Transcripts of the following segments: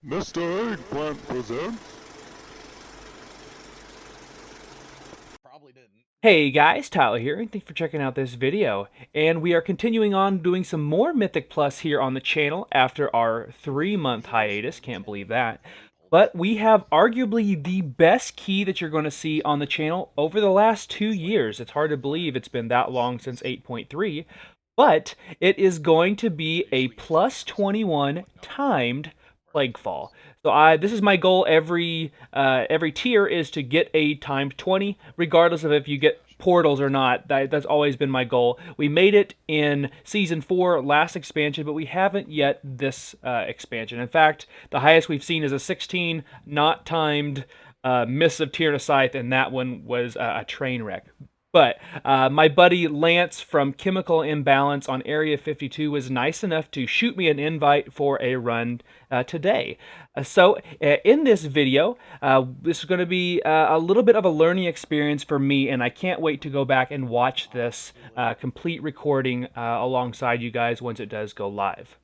Mr. Eggplant presents. Probably didn't. Hey guys, Tyler here, and thanks for checking out this video. And we are continuing on doing some more Mythic Plus here on the channel after our 3-month hiatus. Can't believe that. But we have arguably the best key that you're going to see on the channel over the last 2 years. It's hard to believe it's been that long since 8.3. But it is going to be a plus 21 timed Plaguefall. So this is my goal every tier is to get a timed 20, regardless of if you get portals or not. That's always been my goal. We made it in Season 4, last expansion, but we haven't yet this expansion. In fact, the highest we've seen is a 16, not timed Mists of Tyranid Scythe, and that one was a train wreck. But my buddy Lance from Chemical Imbalance on Area 52 was nice enough to shoot me an invite for a run today. So in this video, this is going to be a little bit of a learning experience for me, and I can't wait to go back and watch this complete recording alongside you guys once it does go live.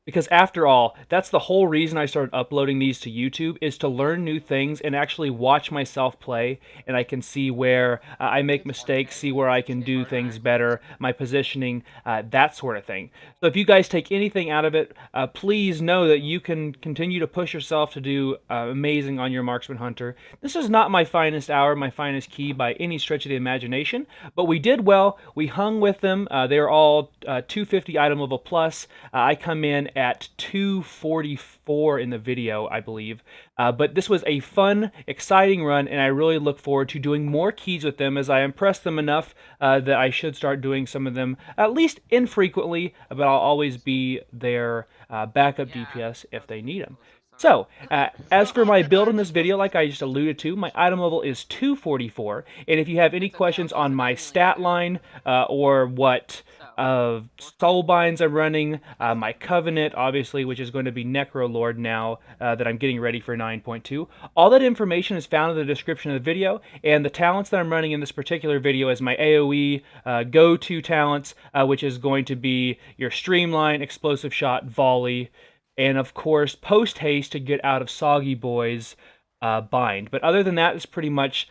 Because after all, that's the whole reason I started uploading these to YouTube, is to learn new things and actually watch myself play, and I can see where I make mistakes, see where I can do things better, my positioning, that sort of thing. So if you guys take anything out of it, please know that you can continue to push yourself to do amazing on your Marksman Hunter. This is not my finest hour, my finest key by any stretch of the imagination, but we did well. We hung with them. They are all 250 item level plus. I come in at 244 in the video, I believe. But this was a fun, exciting run, and I really look forward to doing more keys with them as I impress them enough that I should start doing some of them, at least infrequently, but I'll always be their backup DPS if they need them. So, as for my build in this video, like I just alluded to, my item level is 244, and if you have any questions on my stat line or what Soulbinds I'm running, my Covenant, obviously, which is going to be Necrolord now that I'm getting ready for 9.2. All that information is found in the description of the video, and the talents that I'm running in this particular video is my AOE go-to talents, which is going to be your Streamline, Explosive Shot, Volley, and of course post-haste to get out of Soggy Boy's bind. But other than that, it's pretty much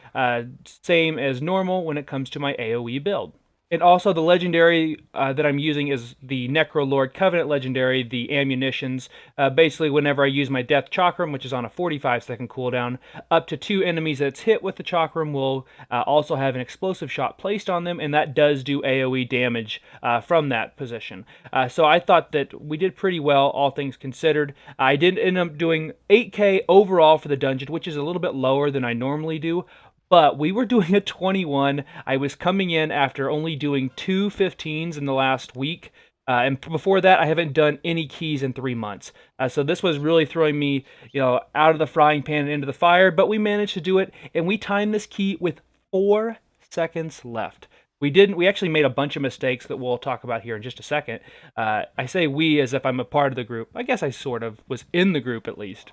same as normal when it comes to my AOE build. And also the legendary that I'm using is the Necrolord Covenant legendary, the ammunitions. Basically, whenever I use my Death Chakram, which is on a 45-second cooldown, up to 2 enemies that's hit with the Chakram will also have an explosive shot placed on them, and that does do AoE damage from that position. So I thought that we did pretty well, all things considered. I did end up doing 8k overall for the dungeon, which is a little bit lower than I normally do. But we were doing a 21. I was coming in after only doing 2 15s in the last week. And before that, I haven't done any keys in 3 months. So this was really throwing me, out of the frying pan and into the fire. But we managed to do it, and we timed this key with 4 seconds left. We actually made a bunch of mistakes that we'll talk about here in just a second. I say we as if I'm a part of the group. I guess I sort of was in the group at least.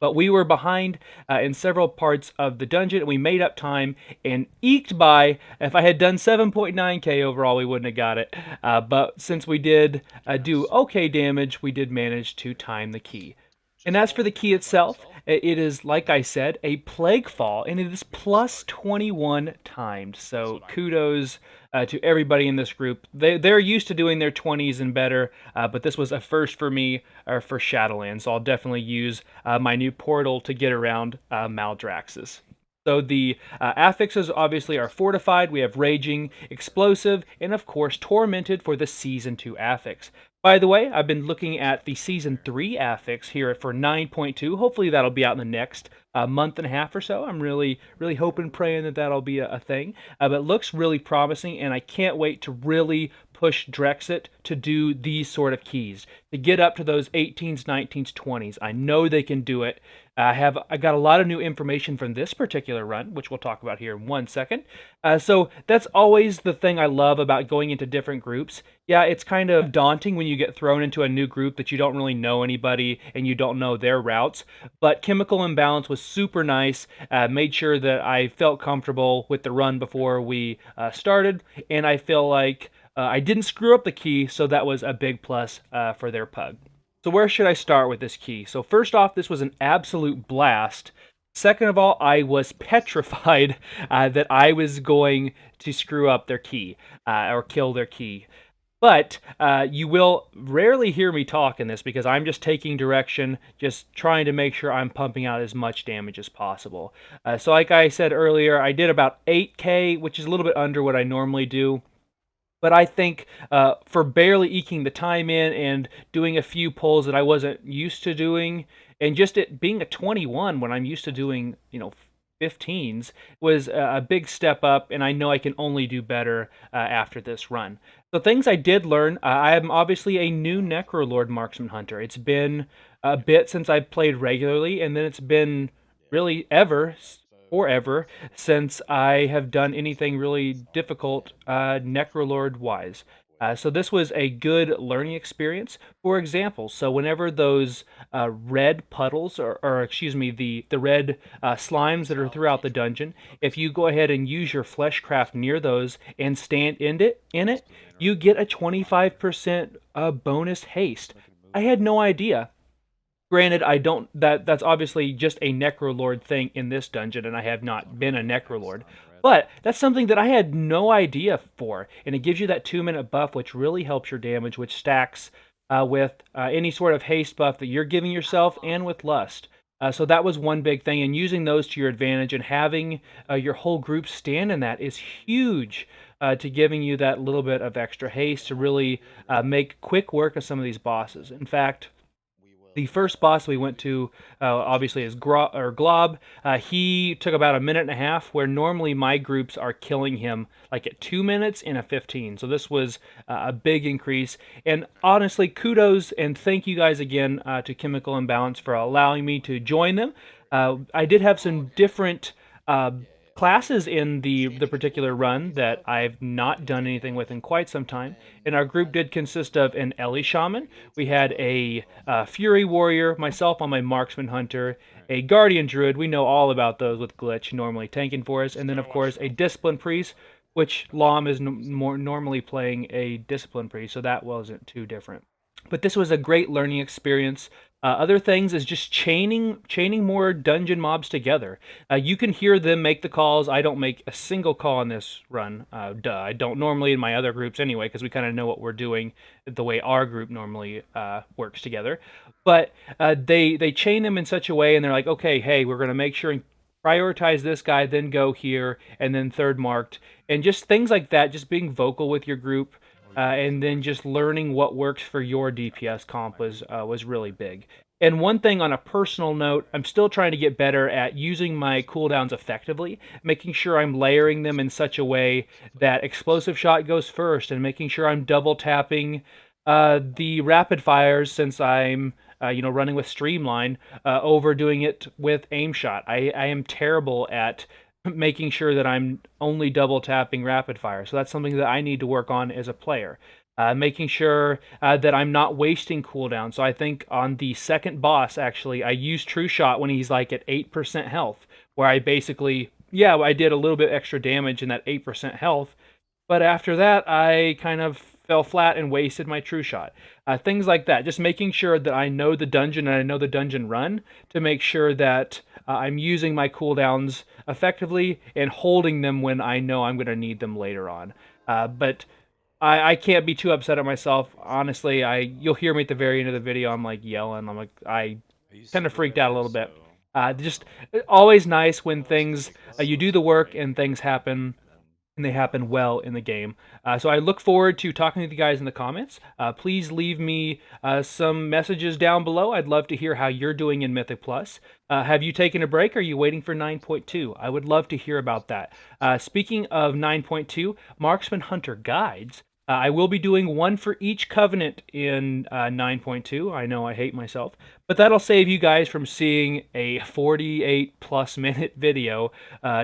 But we were behind in several parts of the dungeon, and we made up time and eked by. If I had done 7.9k overall, we wouldn't have got it. But since we did do okay damage, we did manage to time the key. And as for the key itself, it is, like I said, a Plaguefall, and it is plus 21 timed. So kudos to everybody in this group. They're used to doing their 20s and better, but this was a first for me for Shadowlands. So I'll definitely use my new portal to get around Maldraxxus. So the affixes obviously are Fortified. We have Raging, Explosive, and of course Tormented for the Season 2 affix. By the way, I've been looking at the Season 3 affix here for 9.2. Hopefully that'll be out in the next month and a half or so. I'm really hoping, praying that that'll be a thing. But it looks really promising, and I can't wait to really push Drexit to do these sort of keys, to get up to those 18s, 19s, 20s. I know they can do it. I got a lot of new information from this particular run, which we'll talk about here in 1 second. So that's always the thing I love about going into different groups. Yeah, it's kind of daunting when you get thrown into a new group that you don't really know anybody and you don't know their routes. But Chemical Imbalance was super nice, made sure that I felt comfortable with the run before we started, and I feel like I didn't screw up the key, so that was a big plus for their pug. So where should I start with this key? So first off, this was an absolute blast. Second of all, I was petrified that I was going to screw up their key or kill their key. But you will rarely hear me talk in this because I'm just taking direction, just trying to make sure I'm pumping out as much damage as possible. So like I said earlier, I did about 8k, which is a little bit under what I normally do. But I think for barely eking the time in and doing a few pulls that I wasn't used to doing, and just it being a 21 when I'm used to doing, 15s, was a big step up, and I know I can only do better after this run. So things I did learn, I am obviously a new Necrolord Marksman Hunter. It's been a bit since I've played regularly, and then it's been really forever since I have done anything really difficult Necrolord-wise. So this was a good learning experience. For example, so whenever those red puddles, or excuse me, the red slimes that are throughout the dungeon, if you go ahead and use your fleshcraft near those and stand in it, you get a 25% bonus haste. I had no idea. Granted, I don't. That's obviously just a Necrolord thing in this dungeon, and I have not been a Necrolord. But that's something that I had no idea for, and it gives you that 2-minute buff, which really helps your damage, which stacks with any sort of haste buff that you're giving yourself, and with lust. So that was one big thing, and using those to your advantage and having your whole group stand in that is huge to giving you that little bit of extra haste to really make quick work of some of these bosses. In fact, the first boss we went to, obviously, is Glob. He took about a minute and a half, where normally my groups are killing him like at 2 minutes in a 15. So this was a big increase. And honestly, kudos and thank you guys again to Chemical Imbalance for allowing me to join them. I did have some different classes in the particular run that I've not done anything with in quite some time. And our group did consist of an Ellie Shaman. We had a Fury Warrior, myself on my Marksman Hunter, a Guardian Druid. We know all about those with Glitch, normally tanking for us. And then, of course, a Discipline Priest, which Lom is more normally playing a Discipline Priest, so that wasn't too different. But this was a great learning experience. Other things is just chaining more dungeon mobs together. You can hear them make the calls. I don't make a single call on this run. I don't normally in my other groups anyway, because we kind of know what we're doing the way our group normally works together. But they chain them in such a way, and they're like, okay, hey, we're going to make sure and prioritize this guy, then go here, and then third marked. And just things like that, just being vocal with your group. And then just learning what works for your DPS comp was really big. And one thing on a personal note, I'm still trying to get better at using my cooldowns effectively, making sure I'm layering them in such a way that Explosive Shot goes first, and making sure I'm double tapping the rapid fires, since I'm running with Streamline, overdoing it with Aim Shot. I am terrible at making sure that I'm only double tapping rapid fire. So that's something that I need to work on as a player. Making sure that I'm not wasting cooldown. So I think on the second boss, actually, I used True Shot when he's like at 8% health, where I basically, I did a little bit extra damage in that 8% health. But after that, I kind of fell flat and wasted my True Shot. Things like that. Just making sure that I know the dungeon and I know the dungeon run to make sure that I'm using my cooldowns effectively and holding them when I know I'm going to need them later on. But I can't be too upset at myself. Honestly, you'll hear me at the very end of the video. I'm like yelling. I'm like, I kind of freaked out a little bit. Just always nice when things, you do the work and things happen, and they happen well in the game. So I look forward to talking to you guys in the comments. Please leave me some messages down below. I'd love to hear how you're doing in Mythic Plus. Have you taken a break? Are you waiting for 9.2? I would love to hear about that. Speaking of 9.2, Marksman Hunter Guides. I will be doing one for each covenant in 9.2. I know I hate myself, but that'll save you guys from seeing a 48+ minute video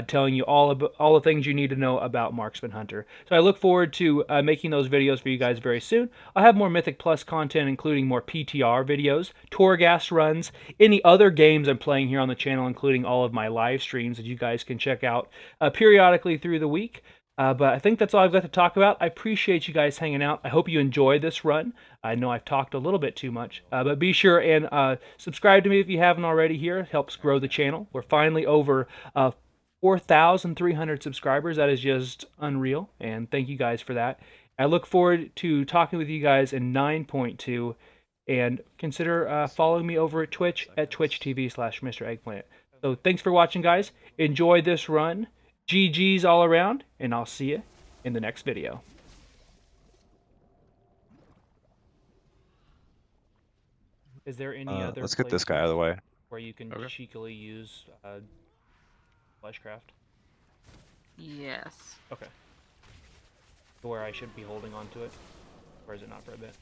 telling you all the things you need to know about Marksman Hunter. So I look forward to making those videos for you guys very soon. I'll have more Mythic Plus content, including more PTR videos, Torghast runs, any other games I'm playing here on the channel, including all of my live streams that you guys can check out periodically through the week. But I think that's all I've got to talk about. I appreciate you guys hanging out. I hope you enjoy this run. I know I've talked a little bit too much, but be sure and subscribe to me if you haven't already here. It helps grow the channel. We're finally over 4,300 subscribers. That is just unreal, and thank you guys for that. I look forward to talking with you guys in 9.2, and consider following me over at Twitch at twitch.tv/Mr. Eggplant. So thanks for watching, guys. Enjoy this run. GG's all around, and I'll see you in the next video. Is there any other let's get this guy out of the way. where you can cheekily use Fleshcraft? Yes. Okay. Where I should be holding on to it? Or is it not for a bit?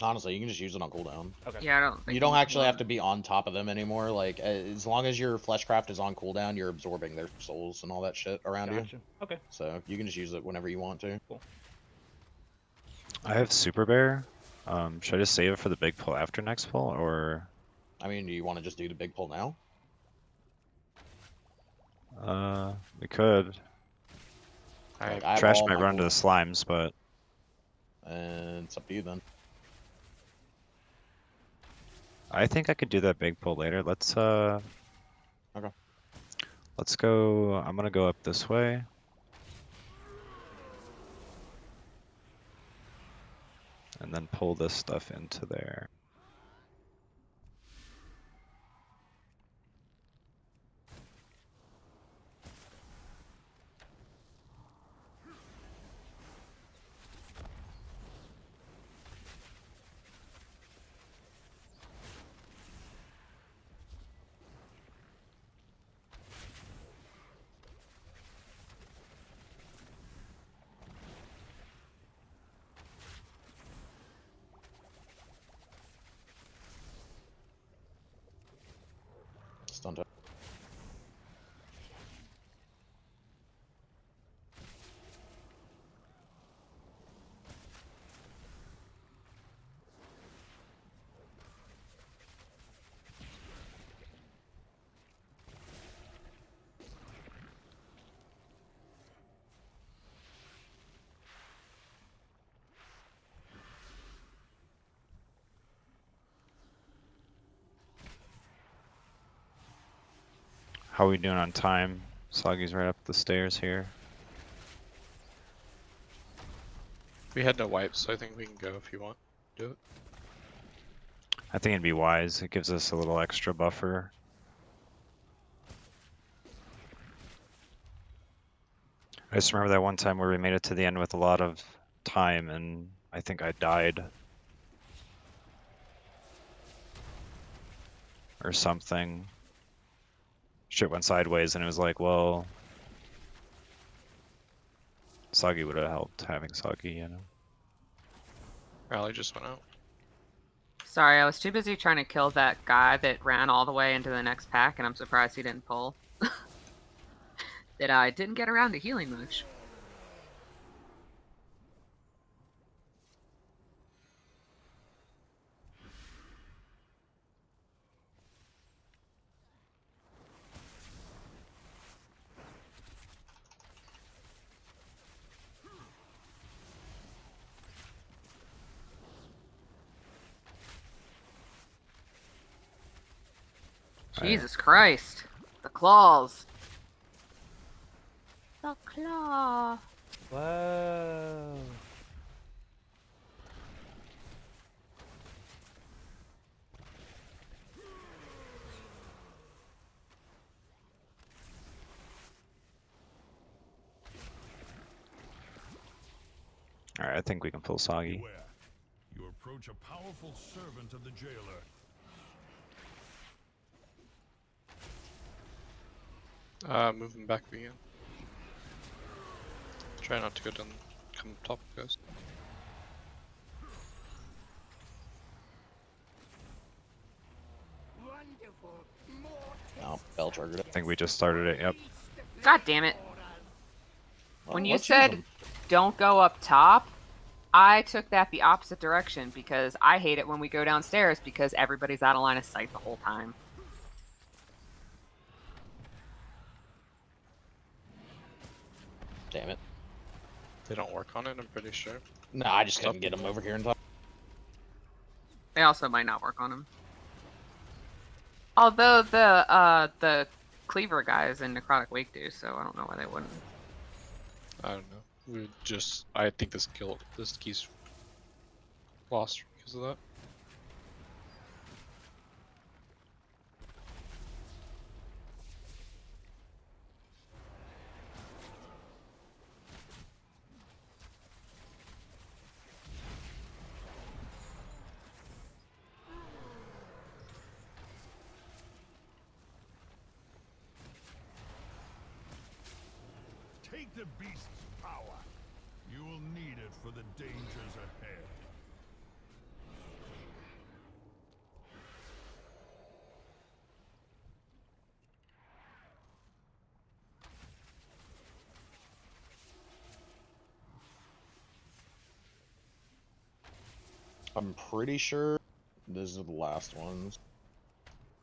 Honestly, you can just use it on cooldown. Okay. Yeah, I don't think You don't actually have to be on top of them anymore. Like, as long as your Fleshcraft is on cooldown, you're absorbing their souls and all that shit around you. Okay. So you can just use it whenever you want to. Cool. I have Super Bear. Should I just save it for the big pull after next pull, or? I mean, do you want to just do the big pull now? We could. Like, Trash eyeball might my run into the cool- slimes, but And it's up to you then. I think I could do that big pull later. Let's Okay. Let's go. I'm gonna go up this way. And then pull this stuff into there. Stunned it. How are we doing on time? Soggy's right up the stairs here. We had no wipes, so I think we can go if you want. Do it. I think it'd be wise. It gives us a little extra buffer. I just remember that one time where we made it to the end with a lot of time and I think I died. Or something. Shit went sideways and it was like, well, Soggy would have helped having Soggy, you know. Rally just went out. Sorry, I was too busy trying to kill that guy that ran all the way into the next pack, and I'm surprised he didn't pull. That I didn't get around to healing much. Jesus Christ. The claws. The claw. Whoa. Alright, I think we can pull Soggy. Beware. You approach a powerful servant of the jailer. Moving back again. Try not to go down, come top of Ghost. No, Bell triggered it. I think we just started it, yep. God damn it. Well, When you let's use said them. don't go up top, I took that the opposite direction because I hate it when we go downstairs because everybody's out of line of sight the whole time. Damn it. They don't work on it, I'm pretty sure. No, I just couldn't get him over here in time. They also might not work on him. Although the cleaver guys in Necrotic Wake do, so I don't know why they wouldn't. I don't know. I think this key's lost because of that. Take the beast's power. You will need it for the dangers ahead. I'm pretty sure these are the last ones.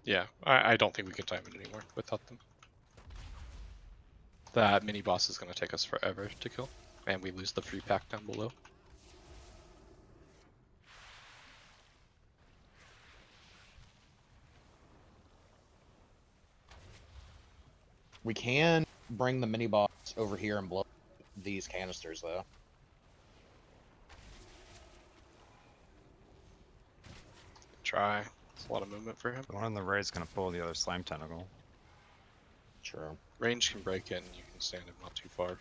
Yeah, I don't think we can time it anymore without them. That mini boss is going to take us forever to kill, and we lose the free pack down below. We can bring the mini boss over here and blow these canisters, though. Try. It's a lot of movement for him. The one on the right is gonna pull the other slime tentacle. True. Range can break in, you can stand him not too far.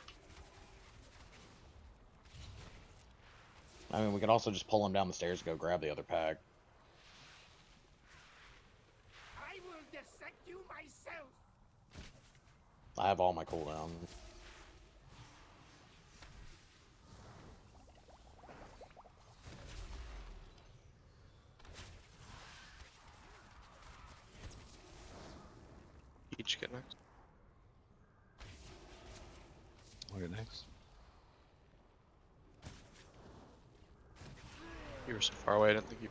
I mean, we could also just pull him down the stairs and go grab the other pack. I will dissect you myself. I have all my cooldowns. Each get next. I'll get next. You were so far away, I didn't think you...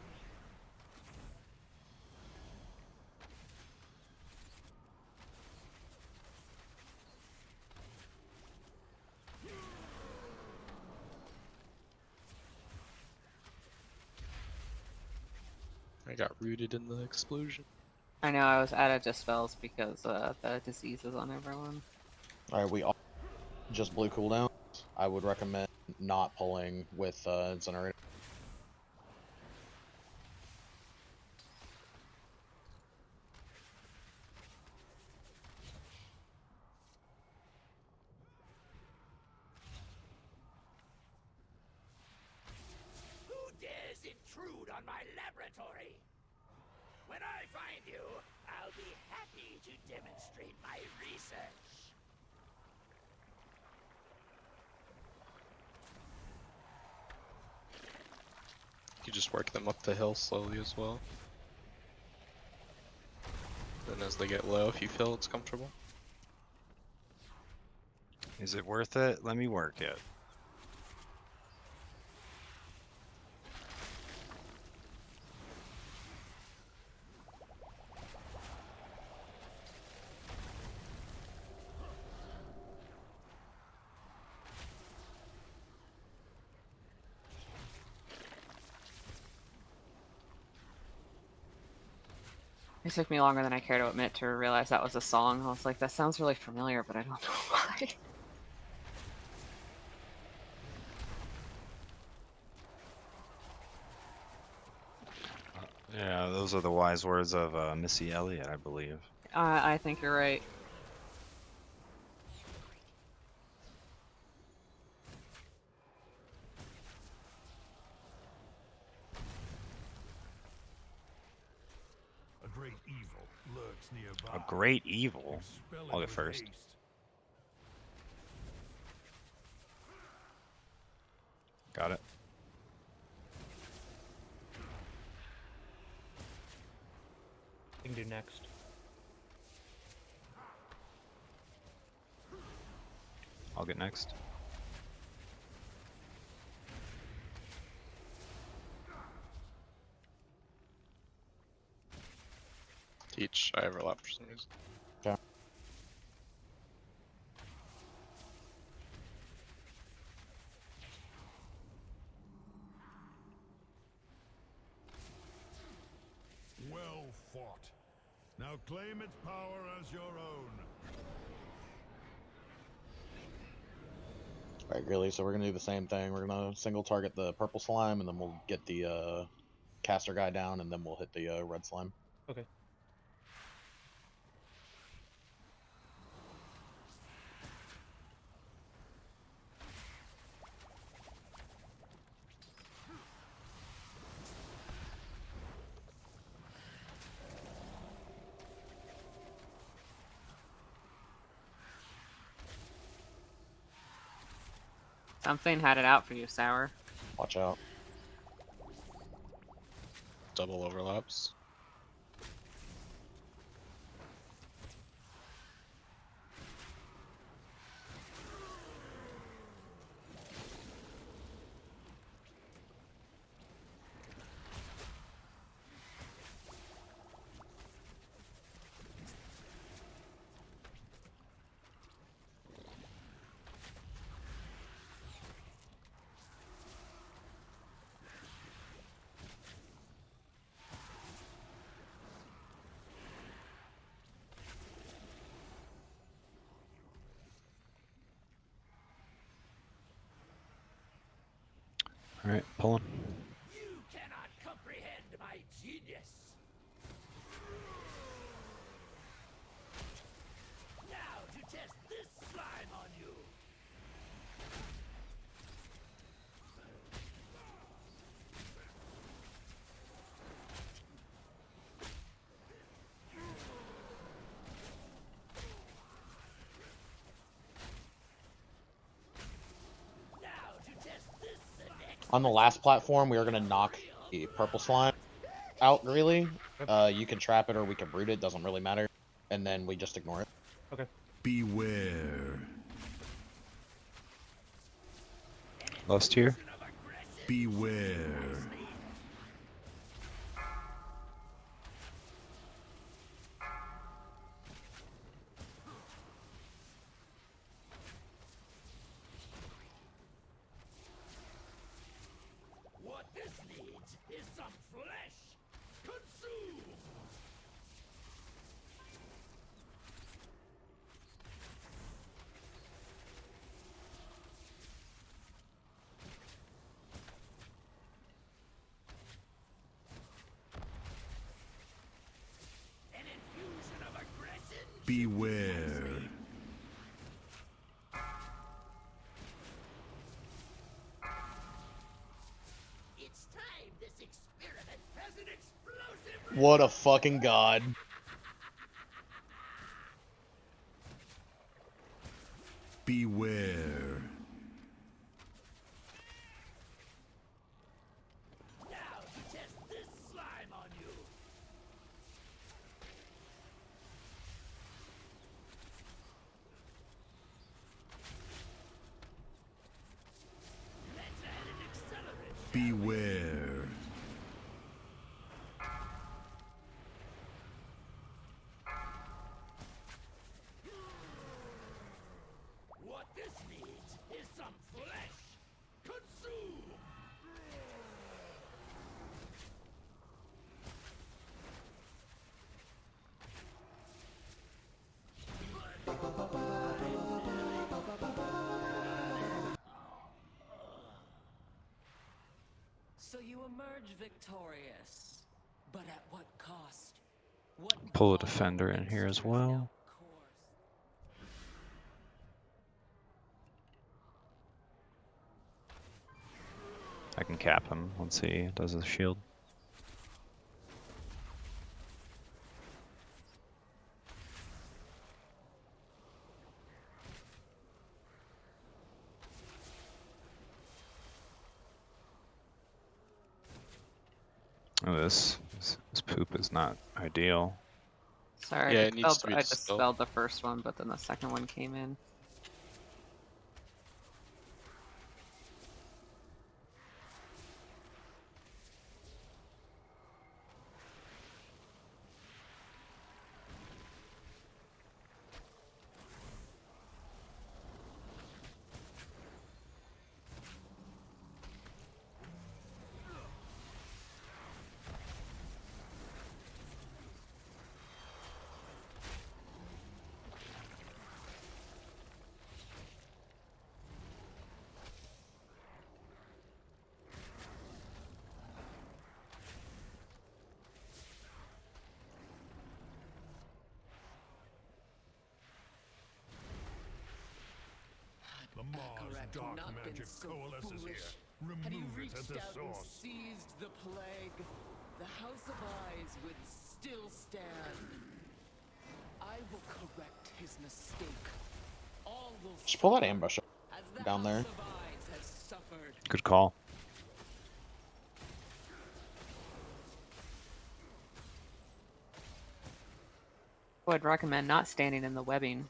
I got rooted in the explosion. I know I was out of dispels because the disease is on everyone. Alright, we all just blue cooldowns. I would recommend not pulling with Incinerator. Who dares intrude on my laboratory? When I find you, I'll be happy to demonstrate my research. You just work them up the hill slowly as well. Then as they get low, if you feel it's comfortable. Is it worth it? Let me work it. It took me longer than I care to admit to realize that was a song. I was like, that sounds really familiar, but I don't know why. Yeah, those are the wise words of Missy Elliott, I believe. I think you're right. A great evil lurks nearby. A great evil? Expel it I'll get with first. haste. Got it. You can do next. I'll get next. Teach, I overlap for some reason. Okay. fought. Now claim its power as your own. Alright, Greeley, so we're gonna do the same thing. We're gonna single target the purple slime, and then we'll get the caster guy down, and then we'll hit the red slime. Okay. Something had it out for you, Sour. Watch out. Double overlaps. Alright, pulling. You cannot comprehend my genius. Now to test this slime on you. Now to test this next. On the last platform, we are gonna knock the purple slime out, Greeley. You can trap it or we can root it, doesn't really matter. And then we just ignore it. Okay. Beware. Last tier. Beware. What this needs is some flesh. Consume. An infusion of aggression. Beware. It's time this experiment has an explosive. What a fucking god. Beware. Now to test this slime on you. Let's add an accelerant. Beware. What this needs is some flesh. Consume. So you emerge victorious, but at what cost? What Pull a follow defender in here as serves well. no course? I can cap him once he does his shield. Oh, this poop is not ideal. Sorry, Yeah, I it needs to dispelled, be I dispelled. dispelled the first one, but then the second one came in. Mars Akarak dark not been magic so coalesces foolish? here. Had he Remove it reached at the out and source. seized the plague, the House of Eyes would still stand. I will correct his mistake. All will Just pull that suffer, ambush as the down there. House of Eyes has suffered. Good call. I would recommend not standing in the webbing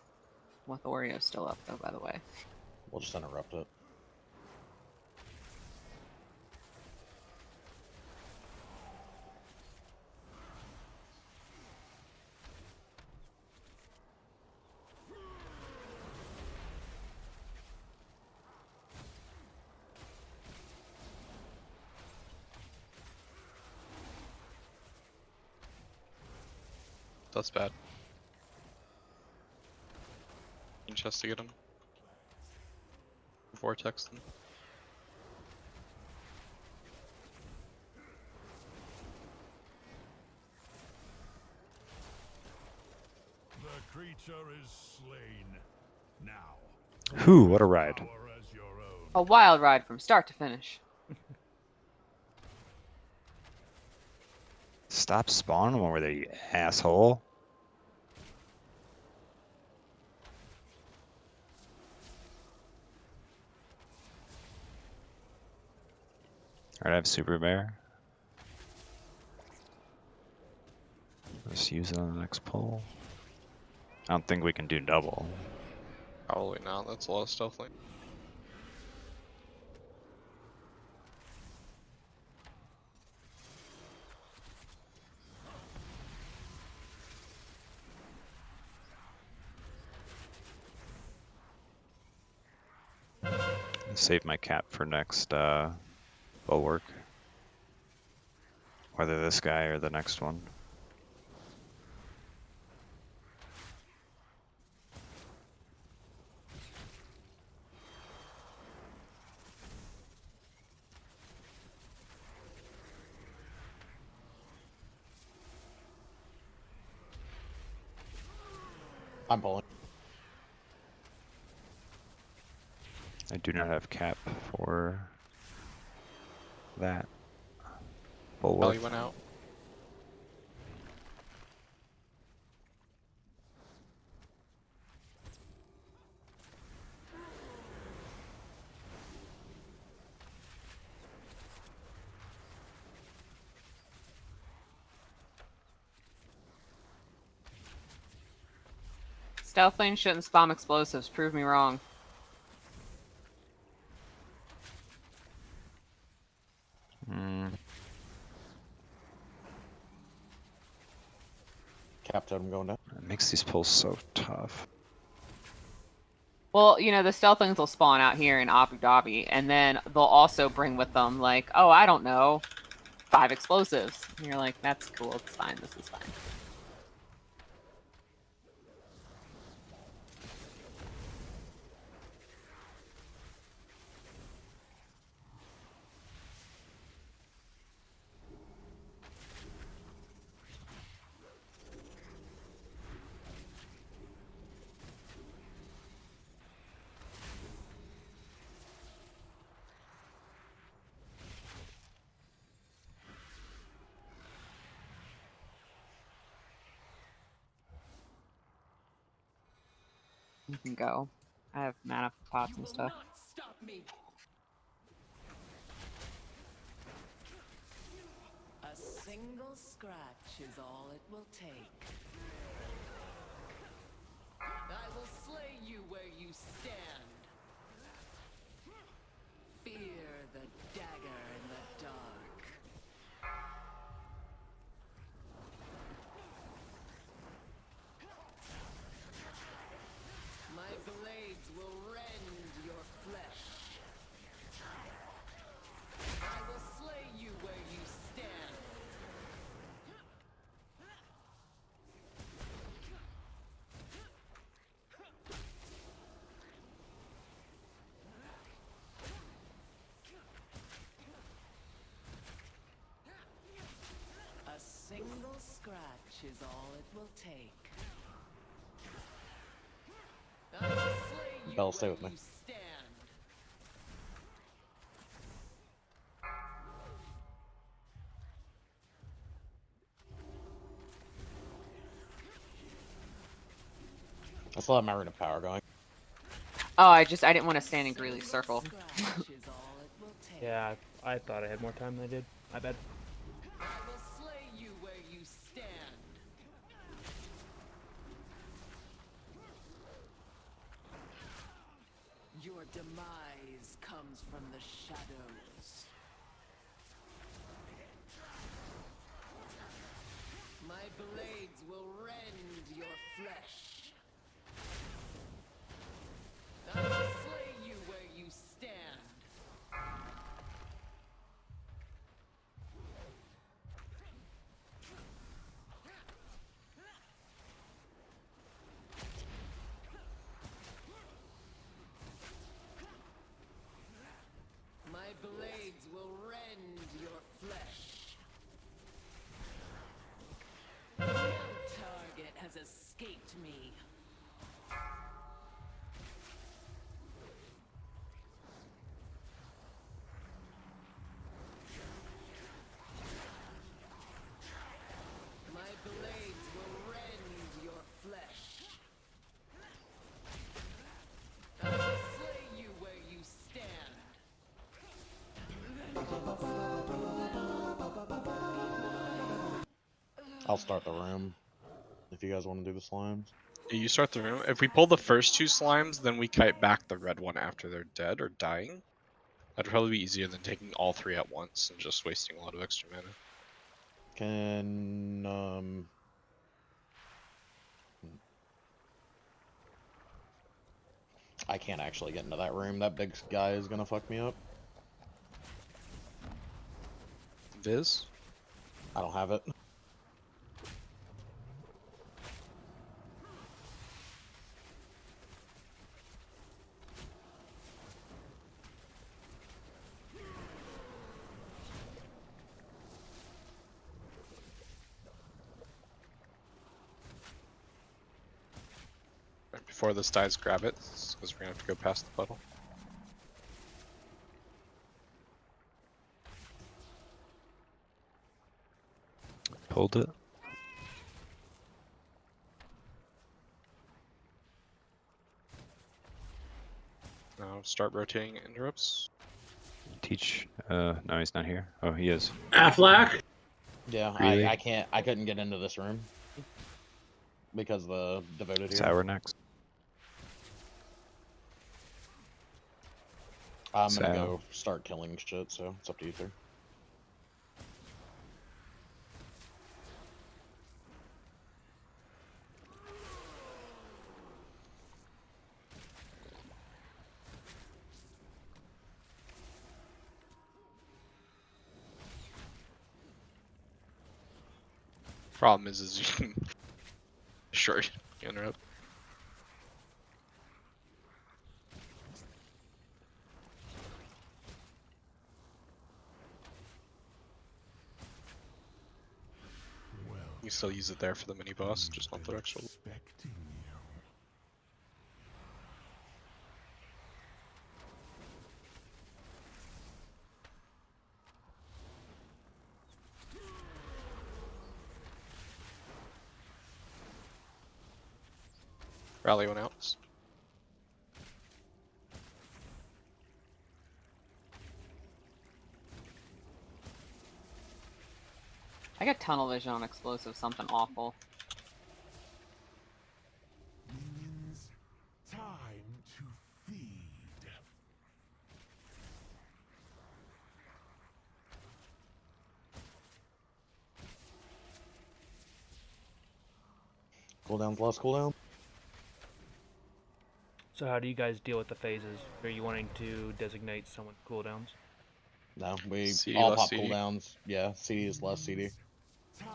with Oreo still up, though, by the way. We'll just interrupt it. That's bad. Just to get him. Vortex them. The creature is slain. Now. Whew, what a ride. Power as your own. A wild ride from start to finish. Stop spawning them over there, you asshole. Alright, I have Super Bear. Let's use it on the next pull. I don't think we can do double. Probably not. That's a lot of stealth lane. Save my cap for next bulwark. Whether this guy or the next one. I'm pulling. I do not have cap for that. Bulwark. Belly went out. Stealth lane shouldn't spam explosives. Prove me wrong. Cap totem going down. It makes these pulls so tough. Well, you know, the stealth lanes will spawn out here in Abu Dhabi, and then they'll also bring with them, like, oh, I don't know, 5 explosives. And you're like, that's cool, it's fine, this is fine. You can go. I have mana for pots and stuff. Not stop me. A single scratch is all it will take. I will slay you where you stand. Fear the dagger in the dark. My blades will rend your flesh. I will slay you where you stand. A single scratch is all it will take. I will slay you Bell, stay with where me. you stand. I still have my Rune of Power going. Oh, I didn't want to stand in Greeley's circle. Scratch is all it will take. Yeah, I thought I had more time than I did. My bad. I will slay you where you stand. Your demise comes from the shadows. My blades will rend your flesh. I will slay you where you stand. My blades will rend your flesh. No target has escaped me. My blades will rend your flesh. I will slay you where you stand. I'll start the room if you guys want to do the slimes. You start the room. If we pull the first two slimes, then we kite back the red one after they're dead or dying. That'd probably be easier than taking all three at once and just wasting a lot of extra mana. Can I can't actually get into that room. That big guy is gonna fuck me up. Viz? I don't have it. Right before this dies, grab it, because we're gonna have to go past the puddle. Pulled it. Now start rotating interrupts. Teach. No, he's not here. Oh, he is. Affleck? Yeah, Really? I couldn't get into this room because the devoted here. Tower next. I'm gonna Sour. go start killing shit, so it's up to you three. Problem is you can short interrupt. Well, You still use it there for the mini boss, just not the actual. expecting you. Rally one out. I got tunnel vision on explosive, something awful. Minions, time to feed. Cooldowns, last cooldown. So how do you guys deal with the phases? Are you wanting to designate someone cooldowns? No, we CD all less pop CD. cooldowns. Yeah, CD is less CD. Time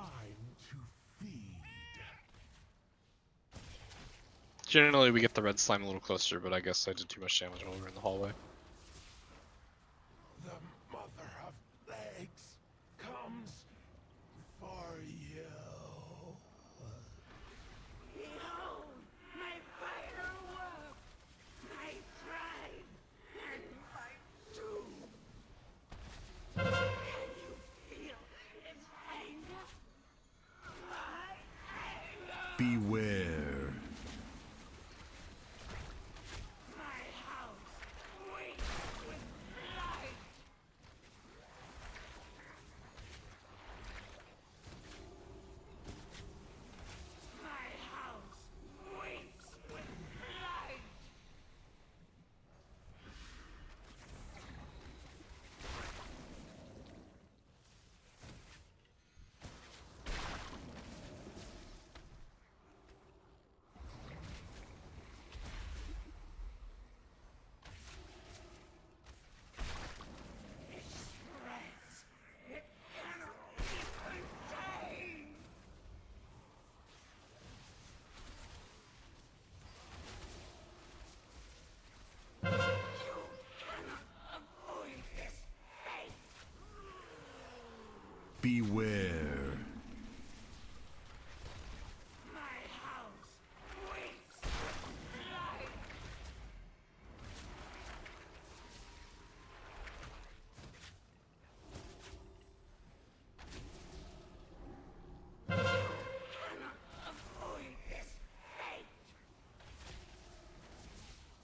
to feed. Generally, we get the red slime a little closer, but I guess I did too much damage while we were in the hallway. The mother of plagues comes for you. Behold, my firework, my pride, and my doom. Can you feel its anger? My anger! Beware.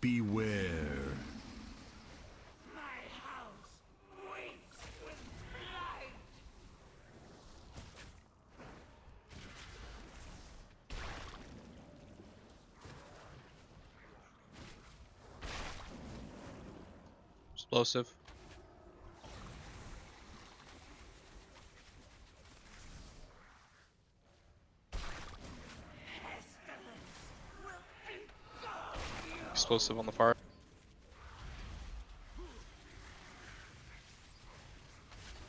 Beware. My house waits with pride. Explosive. Explosive on the far.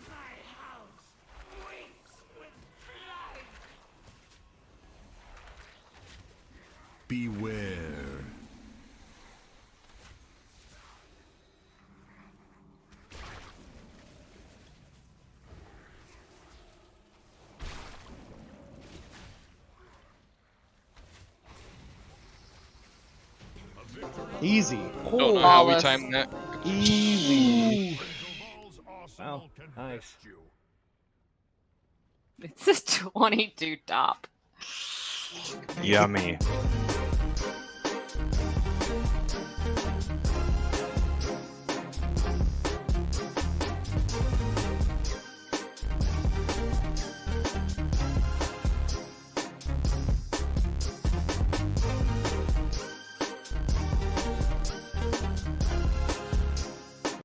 My house waits with pride. Beware. Easy. Don't know how we Flawless. timed that. Easy. Necroval's arsenal Wow, can nice. best you. It's a 22 top. Yummy.